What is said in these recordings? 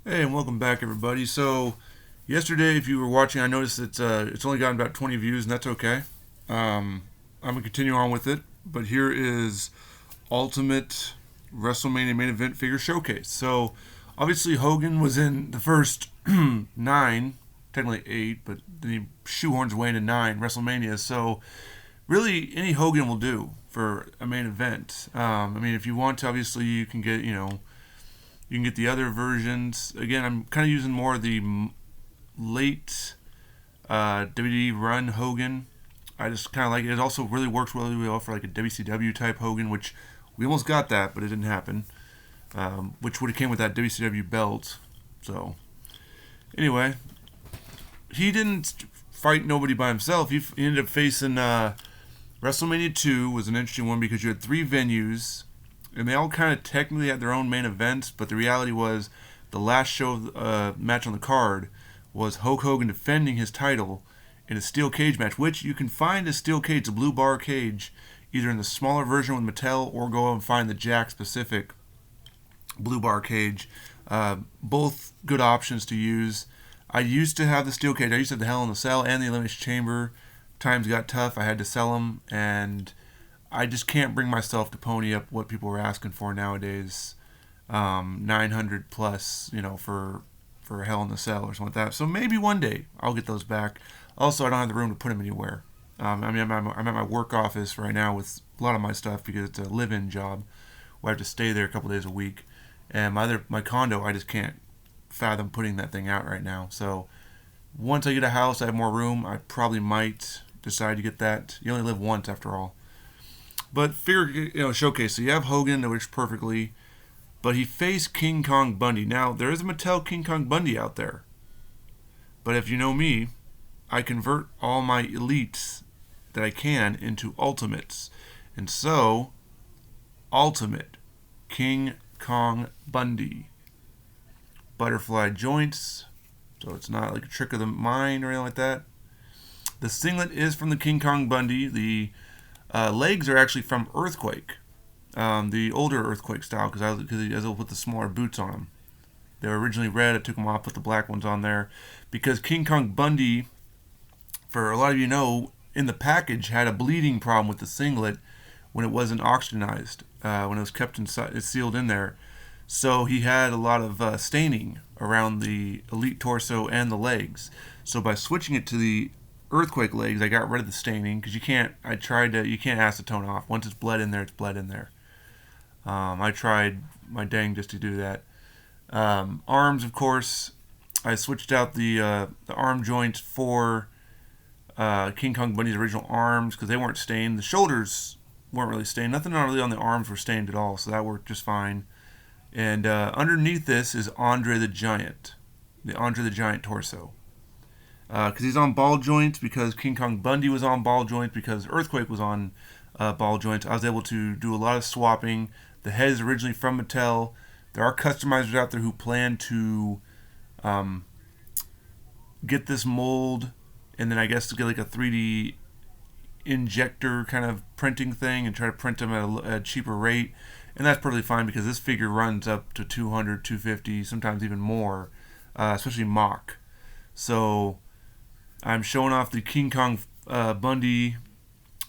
Hey, and welcome back, everybody. So, yesterday, if you were watching, I noticed that it's only gotten about 20 views, and that's okay. Um, I'm gonna continue on with it, but here is Ultimate WrestleMania Main Event Figure Showcase. So, obviously, Hogan was in the first nine, technically eight, but then he shoehorns away into nine WrestleMania. So, really, any Hogan will do for a main event. I mean, if you want to, obviously, you can get you can get the other versions. Again, I'm kind of using more of the late WWE run Hogan. I just kind of like it. It also really works really well for like a WCW type Hogan, which we almost got that, but it didn't happen. Which would have came with that WCW belt. So anyway, he didn't fight nobody by himself. He ended up facing WrestleMania 2 was an interesting one because you had three venues and they all kind of technically had their own main events, but the reality was the last show of match on the card was Hulk Hogan defending his title in a steel cage match, which you can find a steel cage, a blue bar cage, either in the smaller version with Mattel or go out and find the Jack specific blue bar cage. Both good options to use. I used to have the steel cage. I used to have the Hell in the Cell and the Elimination Chamber. Times got tough. I had to sell them, and I just can't bring myself to pony up what people are asking for nowadays. 900 plus, for Hell in the Cell or something like that. So maybe one day I'll get those back. Also, I don't have the room to put them anywhere. I'm at my work office right now with a lot of my stuff because it's a live-in job where I have to stay there a couple days a week. And my condo, I just can't fathom putting that thing out right now. So once I get a house, I have more room. I probably might decide to get that. You only live once after all. But figure, showcase. So you have Hogan that works perfectly, but he faced King Kong Bundy. Now there is a Mattel King Kong Bundy out there, but if you know me, I convert all my elites that I can into ultimates, and so Ultimate King Kong Bundy, butterfly joints, so it's not like a trick of the mind or anything like that. The singlet is from the King Kong Bundy. The legs are actually from Earthquake, the older Earthquake style, because he has put the smaller boots on them. They were originally red. I took them off, put the black ones on there, because King Kong Bundy, for a lot of you know, in the package had a bleeding problem with the singlet when it wasn't oxygenized, when it was kept inside, it's sealed in there. So he had a lot of staining around the elite torso and the legs. So by switching it to the Earthquake legs, I got rid of the staining because you can't. You can't acetone off. Once it's bled in there, it's bled in there. I tried my dangest to do that. Arms, of course, I switched out the arm joints for King Kong Bundy's original arms because they weren't stained. The shoulders weren't really stained. Nothing really on the arms were stained at all, so that worked just fine. And underneath this is Andre the Giant, the Andre the Giant torso. Because he's on ball joints, because King Kong Bundy was on ball joints, because Earthquake was on ball joints. I was able to do a lot of swapping. The head is originally from Mattel. There are customizers out there who plan to get this mold and then I guess to get like a 3D injector kind of printing thing and try to print them at a cheaper rate. And that's perfectly fine because this figure runs up to 200, 250, sometimes even more, especially mock. So I'm showing off the King Kong Bundy.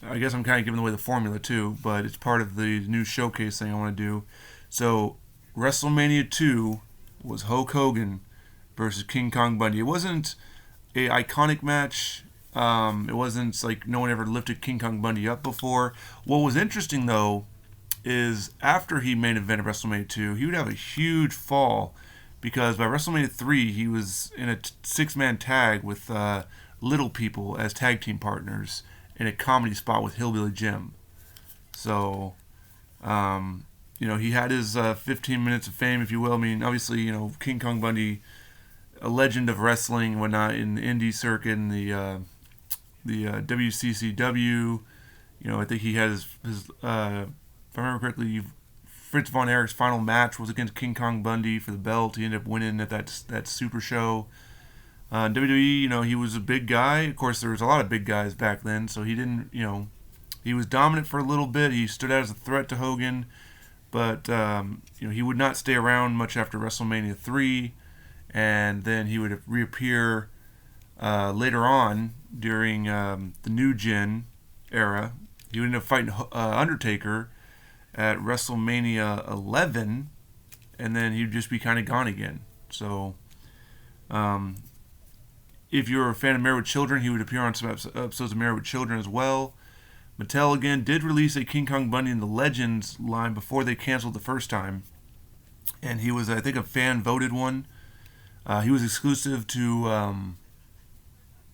I guess I'm kind of giving away the formula too, but it's part of the new showcase thing I want to do. So WrestleMania 2 was Hulk Hogan versus King Kong Bundy. It wasn't a iconic match. It wasn't like no one ever lifted King Kong Bundy up before. What was interesting though is after he main evented WrestleMania 2, he would have a huge fall because by WrestleMania 3 he was in a six-man tag with Little People as tag team partners in a comedy spot with Hillbilly Jim. So, he had his 15 minutes of fame, if you will. I mean, obviously, King Kong Bundy, a legend of wrestling and whatnot in the indie circuit and the WCCW. I think he had his if I remember correctly, Fritz Von Erich's final match was against King Kong Bundy for the belt. He ended up winning at that Super Show. WWE, he was a big guy. Of course, there was a lot of big guys back then, so he didn't, he was dominant for a little bit. He stood out as a threat to Hogan, but he would not stay around much after WrestleMania 3. and then he would reappear later on during the New Gen era. He would end up fighting Undertaker at WrestleMania 11, and then he'd just be kind of gone again. So, if you're a fan of Married with Children, he would appear on some episodes of Married with Children as well. Mattel again did release a King Kong Bundy in the Legends line before they canceled the first time, and he was, I think, a fan voted one. He was exclusive to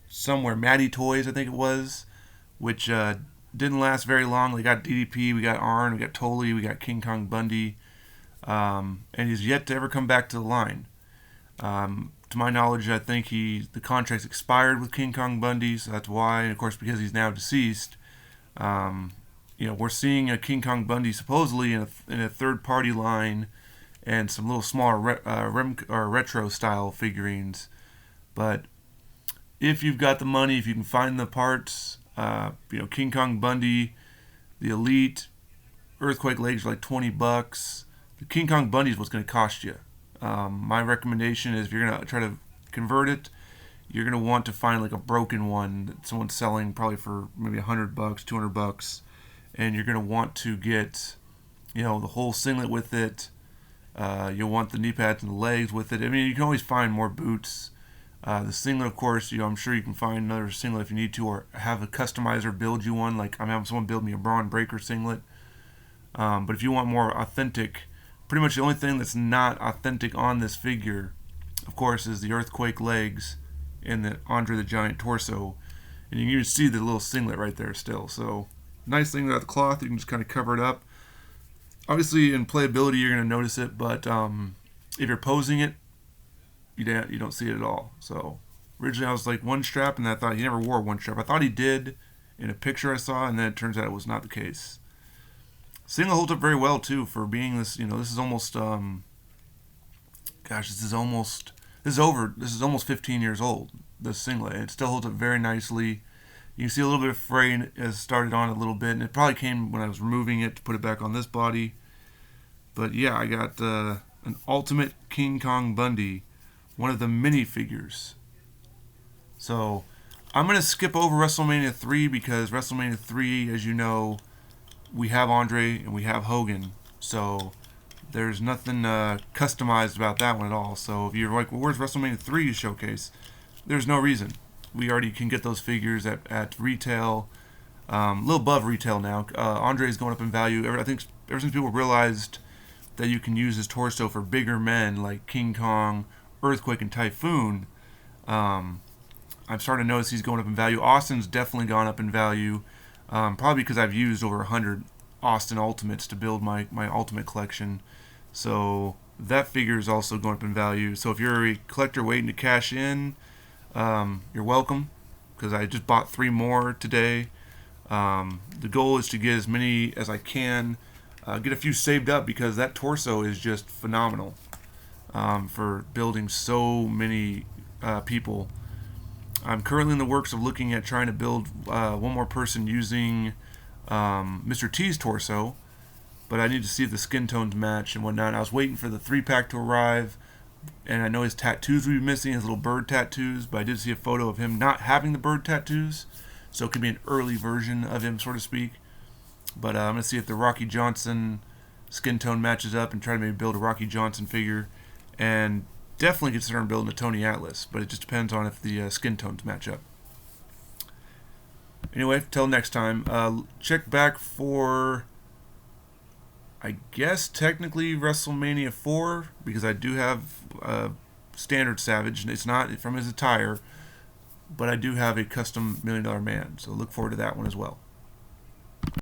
somewhere Matty Toys, I think it was, which didn't last very long. We got DDP, we got Arn, we got Tully, we got King Kong Bundy, and he's yet to ever come back to the line. To my knowledge, I think the contract's expired with King Kong Bundy, so that's why. And of course, because he's now deceased, we're seeing a King Kong Bundy supposedly in a third-party line and some little smaller retro style figurines. But if you've got the money, if you can find the parts, King Kong Bundy, the Elite, Earthquake legs are like $20. The King Kong Bundy is what's going to cost you. My recommendation is if you're going to try to convert it, you're going to want to find like a broken one that someone's selling probably for maybe $100, $200, and you're going to want to get, the whole singlet with it. You'll want the knee pads and the legs with it. I mean, you can always find more boots. The singlet, of course, I'm sure you can find another singlet if you need to, or have a customizer build you one. Like I'm having someone build me a Braun Breaker singlet. But if you want more authentic, pretty much the only thing that's not authentic on this figure, of course, is the Earthquake legs and the Andre the Giant torso. And you can even see the little singlet right there still. So, nice thing about the cloth, you can just kind of cover it up. Obviously, in playability, you're going to notice it, but if you're posing it, you don't see it at all. So, originally I was like one strap, and I thought he never wore one strap. I thought he did in a picture I saw, and then it turns out it was not the case. Singlet holds up very well too for being this. This is almost this is almost 15 years old. This singlet, it still holds up very nicely. You can see a little bit of fray has started on a little bit, and it probably came when I was removing it to put it back on this body. But yeah, I got an Ultimate King Kong Bundy, one of the mini figures. So I'm gonna skip over WrestleMania 3 because WrestleMania 3, as you know, we have Andre and we have Hogan, so there's nothing customized about that one at all. So if you're like, well, where's WrestleMania 3 showcase? There's no reason. We already can get those figures at retail, a little above retail now. Andre is going up in value. I think ever since people realized that you can use his torso for bigger men like King Kong, Earthquake, and Typhoon, I'm starting to notice he's going up in value. Austin's definitely gone up in value. Probably because I've used over 100 Austin Ultimates to build my Ultimate collection. So that figure is also going up in value. So if you're a collector waiting to cash in, you're welcome, because I just bought 3 more today. The goal is to get as many as I can, get a few saved up, because that torso is just phenomenal for building so many people. I'm currently in the works of looking at trying to build one more person using Mr. T's torso, but I need to see if the skin tones match and whatnot. I was waiting for the 3-pack to arrive, and I know his tattoos would be missing, his little bird tattoos, but I did see a photo of him not having the bird tattoos, so it could be an early version of him, so to speak. But I'm going to see if the Rocky Johnson skin tone matches up and try to maybe build a Rocky Johnson figure, and definitely consider building a Tony Atlas, but it just depends on if the skin tones match up. Anyway, till next time, check back for, I guess, technically WrestleMania 4, because I do have standard Savage, and it's not from his attire, but I do have a custom $1 Million Man, so look forward to that one as well.